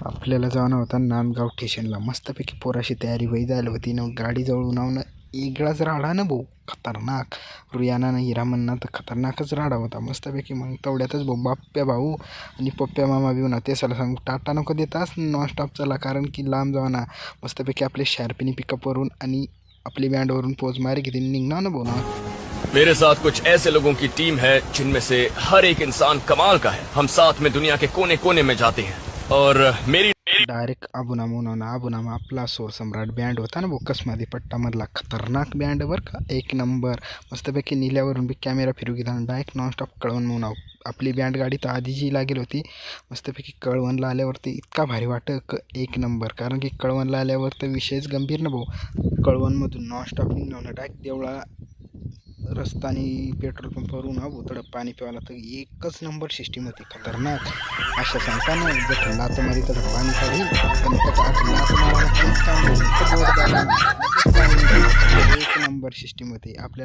आपल्याला जाणं होतं नांदगाव स्टेशनला. मस्तपैकी पोराशी तयारी होई जायला होती ना. गाडी जवळून ना वेगळाच राडा ना भाऊ, खतरनाक. रुयाना ना हिरा म्हणणं तर खतरनाकच राडा होता मस्तपैकी. मग तेवढ्यातच भाऊ बाप्प्या भाऊ आणि पप्प्या मामा बिऊ ना ते सला सांग टाटा नको देतास नॉनस्टॉप चला, कारण की लांब जावा ना. मस्तपैकी आपले शार्पिनी पिकअपवरून आणि आपली बँडवरून पोच मारे की निघणार ना भाऊ ना. मेरे साथ कुछ ऐसे लोगों की टीम है जिनमें से हर एक इंसान कमाल का है। हम साथ में दुनिया के कोने कोने में जाते हैं और मेरी डायरेक्ट आबुनामा आपला सोर सम्राट बँड होता ना बोकसमध्ये पट्टामधला, खतरनाक बँड बरं का, एक नंबर. मस्तपैकी निल्यावरून बी कॅमेरा फिरू घेता डायरेक्ट नॉनस्टॉप कळवण म्हणून आपली बँड गाडी तर आधी जी लागेल होती. मस्तपैकी कळवणला आल्यावरती इतका भारी वाटत एक नंबर, कारण की कळवणला आल्यावर तर विषयच गंभीर ना भाऊ. कळवणमधून नॉनस्टॉप निघणं डायरेक्ट देवळा रस्ता आणि पेट्रोल पंपावरून भोतडं पाणी प्यायला तर एकच नंबर सिस्टीम होती खतरनाक. अशा सांगताना जर लात मारी तर पाणी काढील, पण त्याच्या आत लात मारायला एक नंबर सिस्टीम होती आपल्या.